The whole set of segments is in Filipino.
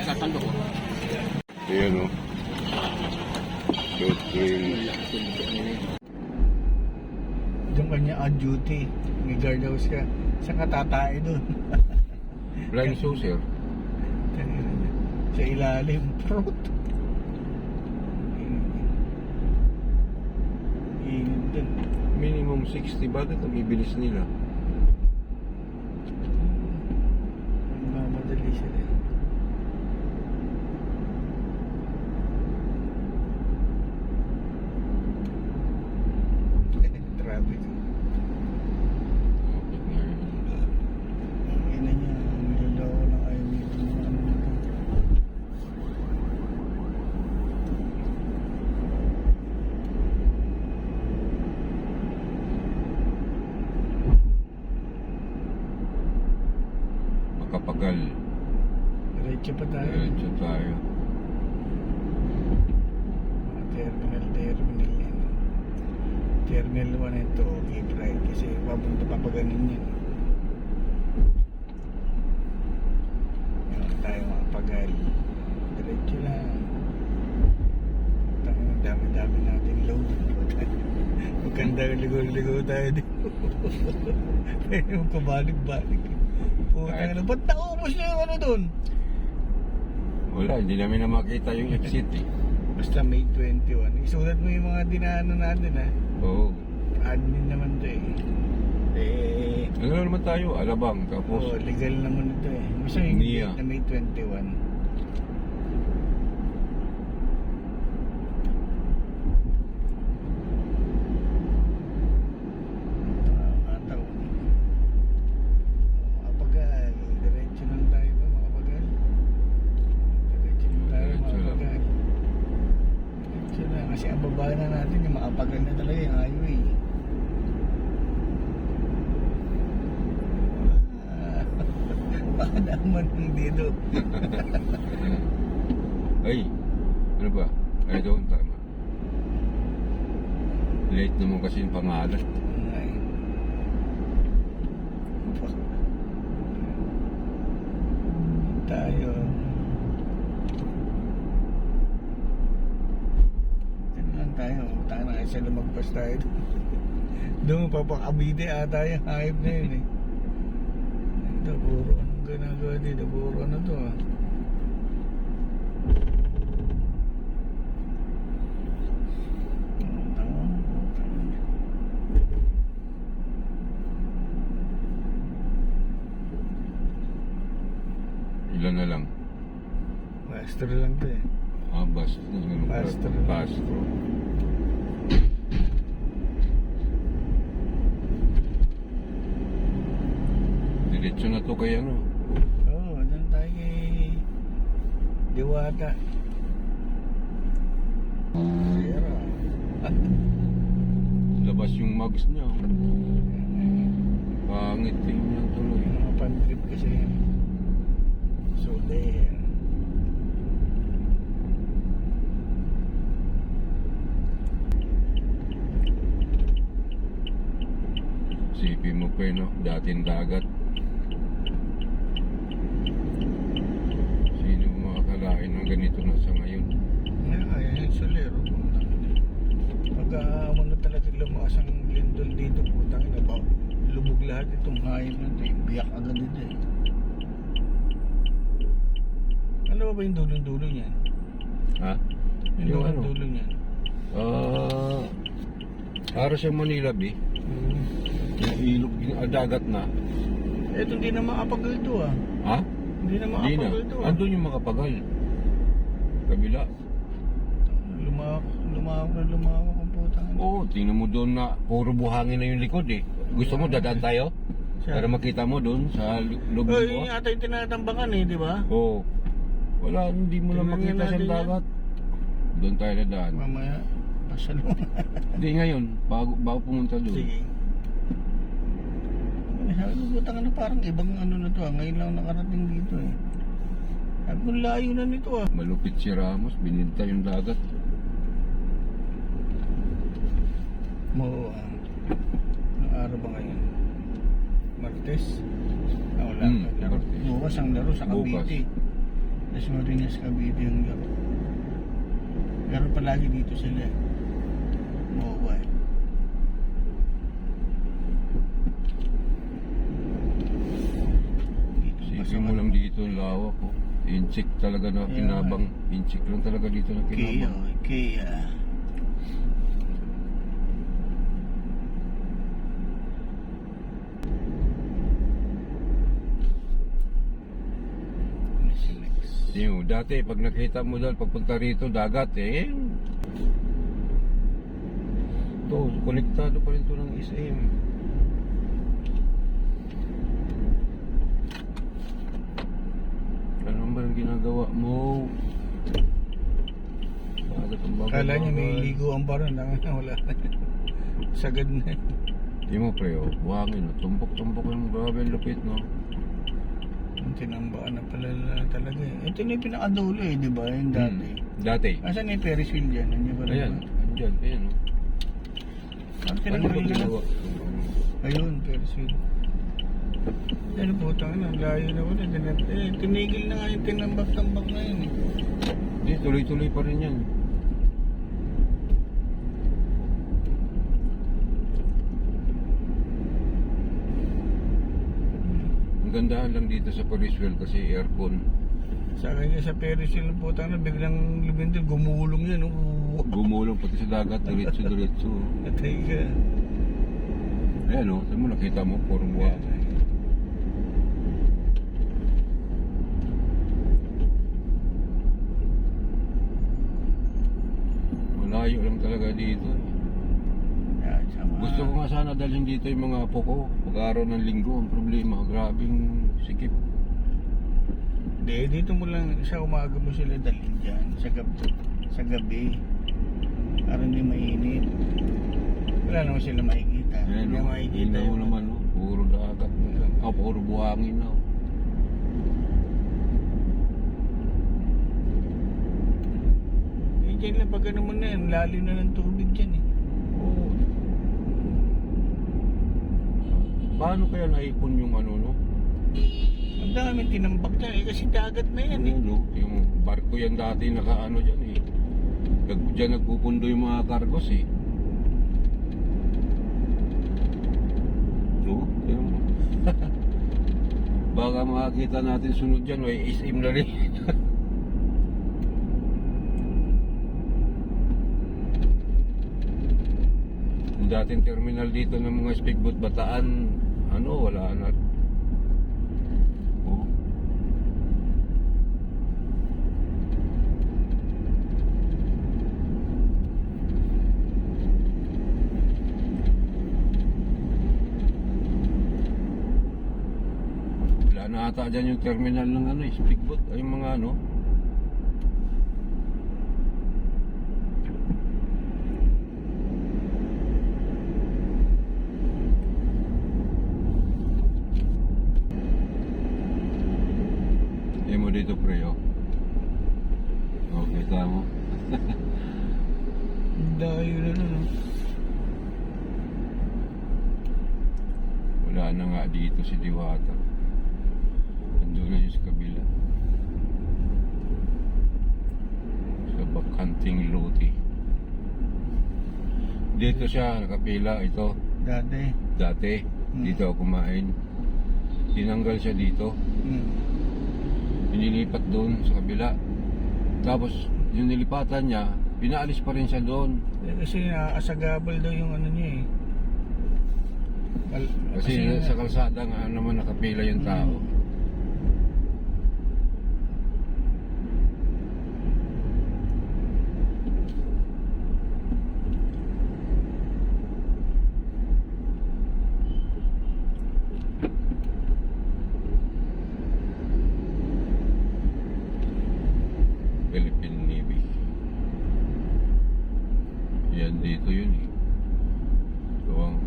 Sasando ko. Ayan o. Shooting. Doon kanya on duty. May guardhouse ka. Saan ka tatay doon? Blind saucer. Sa ilalim. Fruit. Init doon. Minimum 60. Bakit ang ibilis nila? Mamadali siya din. Traffic. Dapat nga yun. Ang ina niya, nilalaw ng ayaw nito mga ano nito. Makapagal. Diretso pa tayo. Diretso tayo. Mga terminal yan. Terminal 1 ito, okay, right? Kasi papunta pa pa ganun yan. Yan tayo mga pagal. Diretso lang. Tayo, dami-dami natin load. Maganda ligo-ligo tayo dito. Pwede mo kabalik-balik. Putang ina, ba't naubos na yung ano doon? Wala, hindi namin na makita yung exit eh. Basta May 21. Isulat mo yung mga dinaanan natin ha. Oo. Admin naman to eh. Ano naman tayo? Alabang. Tapos, Legal naman ito eh. Basta yung Nia. date na May 21. Ataw. Mga pagal. Diretso lang tayo ba mga pagal? Diretso lang tayo Diretso mga lang. pagal. Diretso lang. Kasi ang baba na natin yung makapagal na talaga yung highway. Baka naman dito. ay, ano ba? Ay, doon, tama. Late naman kasi yung pangalan. Ay. Tayo. Diyan lang tayo. Tayo na kasi lumagpas tayo. Doon papakabide ata yung hype na yun eh. Ito puro anong ginagawa dito. Puro ano to ah. Ilan na lang? Master lang to eh. Bus. Bastro. Bastro. Diretso na to kay ano? Oo, dyan tayo kay Diwata. Sira. Labas yung mugs niya. Pangit tingnan tuloy. Yung mga pan-trip kasi yan. So there. Sipin mo pa no? Dating dagat. Sino makakalain ng ganito na sa ngayon? Ayan yung solero. Pag mga talaga lumakas ang lindol dito, putang ina ba? Lubog lahat itong hayop na ito. Biyak agad dito eh. Ano ba yung dulo-dulo niyan? Ha? Yung ano? dulo niyan? Para sa Manila Bay. Yung ilog, yung dagat na. Eto hindi na makapagal ito ah. Ha? Hindi na Hindi na. makapagal ito ah. Andun yung makapagal. Kabila. Lumawak ang putang ina. Oo, tingnan mo doon na puro buhangin na yung likod eh. Gusto mo dadaan tayo? Para makita mo doon sa loob Oh, ng yun buwan? yata yung tinatambakan eh, di ba? Oo. Wala, hindi mo lang Tingnan makita sa natin yan. dagat. Doon tayo dadaan. Mamaya, pasal mo. Hindi ngayon, bago pumunta doon. Sige. Sabi ko, butang ano, parang ibang ano na to ah. Ngayon lang nakarating dito eh. Sabi ko, layo na nito ah. Malupit si Ramos, bininta yung dagat. Mo, anong araw ba ngayon? Martes? Ah, wala. Martes. Bukas ang laro sa Bukas. Cavite. Dasmariñas, Cavite yung laro. Pero palagi dito sila. Mauwa. Dito Isipin mo lang dito ang lawak ko. Inchik talaga na Yeah. kinabang. Inchik lang talaga dito na kinabang. Kaya. Yung dati pag nakita mo dahil pagpunta rito dagat to konektado pa rin to ng SM. Ano ba ang ginagawa mo? Dagat ang bagal. Kala niya may liguan pa rin. Wala. Sagad na. Di mo pre, buhangin, tumpok-tumpok yung grabe ang lupit, no? Yung tinambaan na pala talaga eh. Ito na yung pinakadulo eh, di ba? Yung dati. Dati. Asan yung Ferris wheel dyan? Nandiyan ba rin? Ayan, andyan, ayan, no? Ano Ano tinanggal ba na? ginagawa? Ayun, Ferris wheel. Ano po, ang layo na wala. Tinigil na nga yung tinambak-tambak na yun eh. Hindi, tuloy-tuloy pa rin yan. Ang gandahan lang dito sa Pariswell kasi aircon. Sa kanya sa Ferris wheel po, biglang lumindol, gumulong yan. Oh. Gumulong pati sa dagat, diretso-diretso. Atay ka. Ayan, no? Saan mo nakita mo? Puro buwan. Malayo lang talaga dito. Yan, sama. Gusto ko nga sana dalhin dito yung mga apo ko. Pag-araw ng linggo, ang problema, grabing sikip. Dito mo lang sa umaga mo sila dalhin dyan. Sa gabi. Para hindi mainit. Wala naman sila makikita. Ayan, Hindi no? makikita Tingnan mo naman, no? Puro dagat. Puro buhangin na. Eh, dyan lang pag ano mo na yan, lalim na ng tubig dyan eh. Oo. Paano kaya naipon yung ano, no? Ang dami tinambak dyan eh, kasi dagat na yan eh. Ano, no? Yung barko yan dati nakaano dyan eh. Diyan nagpupundo yung mga cargos eh. No? Tingnan mo. Baka makakita natin sunod dyan, may SM na rin. Yung dating terminal dito ng mga speedboat Bataan, ano, wala na. Oh. Wala na ata dyan yung terminal ng ano, speedboat, ay yung mga ano. Mo dito pre, oh. Oh, kita mo. Dayo na nun. Oh. Wala na nga dito si Diwata. Nandun na yun sa kabila. Sa Bakanting Luti. Dito siya, nakapila. Ito, Dati. dati. Dito ako kumain. Tinanggal siya dito. Inilipat doon sa kabila. Tapos, yung nilipatan niya, pinaalis pa rin siya doon. Eh, kasi asagabal daw yung ano niya eh. Kasi sa kalsada nga naman nakapila yung tao. Philippine Navy. Yan dito yun eh. Gawang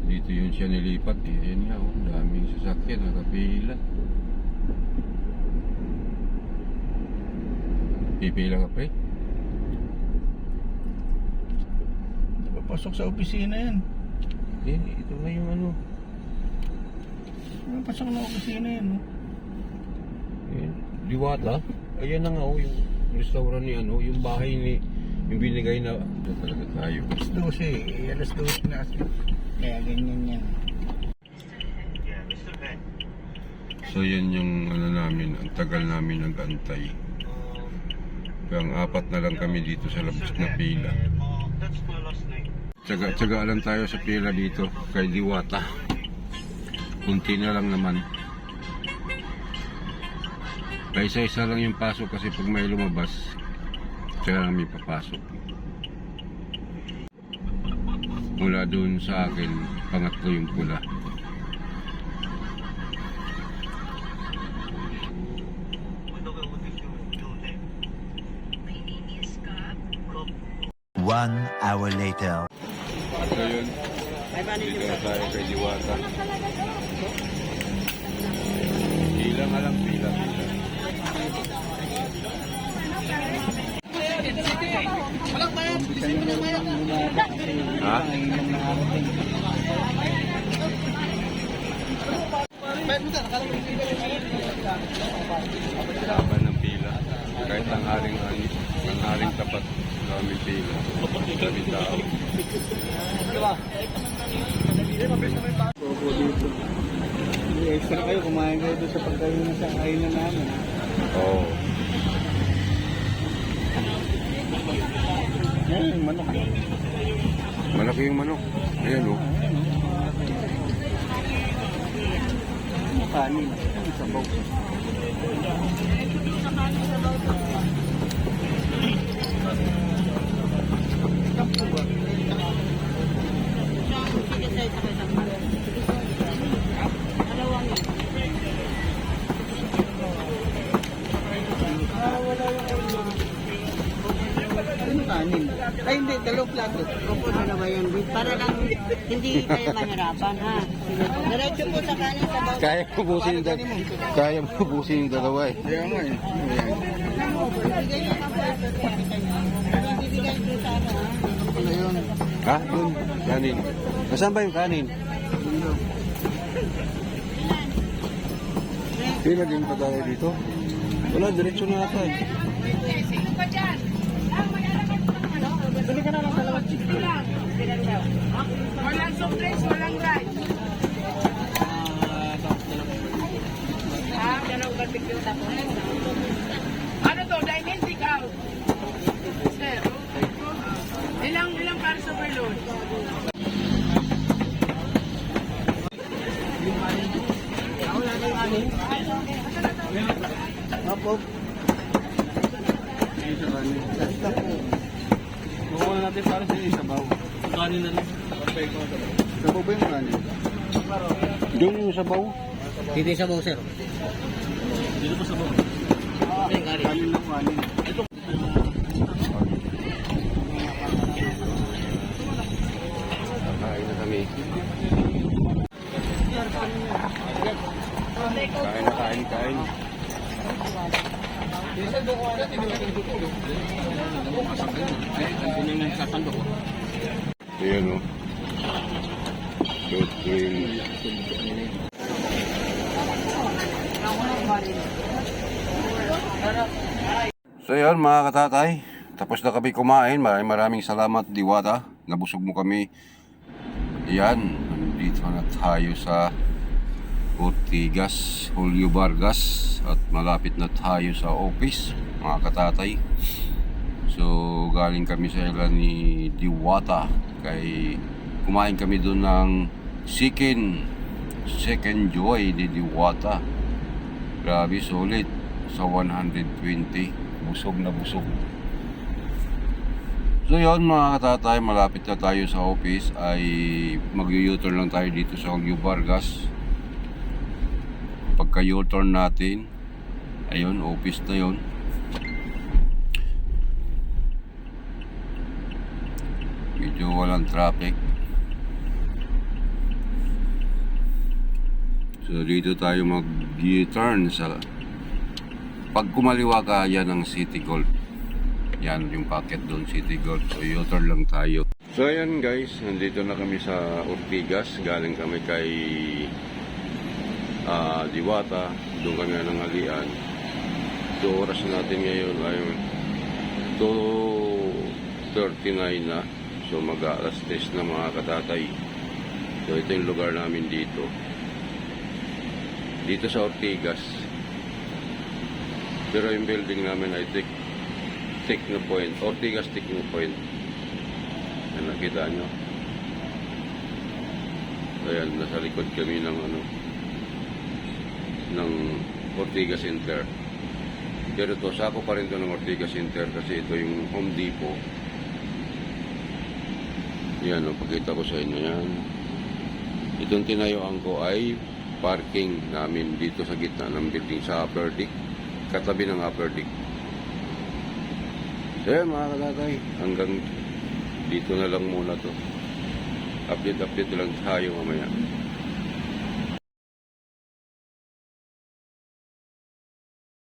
dito yun siya nilipat eh. Yan nga oh, daming sasakyan nakapila. Pipila ka pre? Papasok sa opisina yan. Ito na yung ano. Papasok na opisina yan. No? Diwata. Ayan na nga oh, yung restaurant ni ano, yung bahay ni yung binigay na talaga tayo. Alas 12 eh. Alas 12 na. Kaya ganyan yan. So yan yung ano namin, ang tagal namin nag-antay. Hanggang 4 na lang kami dito sa labas na pila. Tsaga lang tayo sa pila dito kay Diwata. Kunti na lang naman. Isa-isa lang yung pasok kasi pag may lumabas, tsaka lang may papasok. Mula doon sa akin, pangatlo yung pula. One hour later. So yun, dito na tayo kay Diwata. Pila nga lang, pila. Ha? Laban ng pila. Kahit ang haring tapat, kami pila. Kami tao. Opo dito. Extra kayo, kumain kayo doon sa pagkainan sa kainan namin. Oo. Yan yung manok. Malaki yung manok. Ayan o. Kanin. Ang sabaw. Kanin. Ay hindi, dalawang plato. Opo, dalawa yan. Para lang hindi kayo mahirapan, ha? Diretso po sa kanin sa bawah. Kaya mo ubusin yung dalawa eh. Kaya nga eh. Bibigay niyo ng pwesto. Bibigay niyo sa ano, ha? Ano yun? Ha? Yun. Kanin. Nasaan ba yung kanin? Pila din pa tayo dito? Wala, diretso na ata eh. Bili ka na lang dalawang chicken. Walang soft drinks, walang rice. Dalawang barbecue tapos. Ano to? Dine-in, take out. Sir. Ilang para sa overload? Opo. Ito kanin. Basta po. Kukuha natin para sa isabaw. Kanin na rin. Sabaw ba yung kanin? Doon yung sabaw. Dito sa bawah, sir. Dito po sabaw. Kanin lang kanin. Ito. Kain na kami. Kain. Ayan o. Shooting. So yun mga katatay, tapos na kami kumain. Maraming salamat Diwata, nabusog mo kami. Yan, dito na tayo sa Ortigas, Julio Vargas. At malapit na tayo sa office mga katatay. So galing kami sa ilan ni Diwata. Kay kumain kami doon ng second joy ni Diwata. Grabe, solid sa 120. Busog na busog. So yun mga katatay, malapit na tayo sa office. Ay mag-u-turn lang tayo dito sa Julio Vargas. Pagka u-turn natin, ayun, office na yun. Medyo walang traffic. So dito tayo mag-u-turn sa pag kumaliwa ka, yan ang City Golf. Yan yung packet doon, City Golf. So u-turn lang tayo. So ayan guys, nandito na kami sa Ortigas. Galing kami kay Diwata. Doon kami nanghalian. So oras natin ngayon ay 2:39 na. So mag-alas 10 na mga katatay. So ito yung lugar namin dito. Dito sa Ortigas. Pero yung building namin ay Technopoint. Ortigas Technopoint. Yan, nakita nyo. Ayan, nasa likod kami ng Ortigas Center. Pero to, sako pa rin to ng Ortigas Center kasi ito yung Home Depot. Yan, pakita ko sa inyo yan. Itong tinayuan ko ay parking namin dito sa gitna ng building sa upper deck. Katabi ng upper deck. So yan mga katatay, hanggang dito na lang muna to. Update lang tayo mamaya.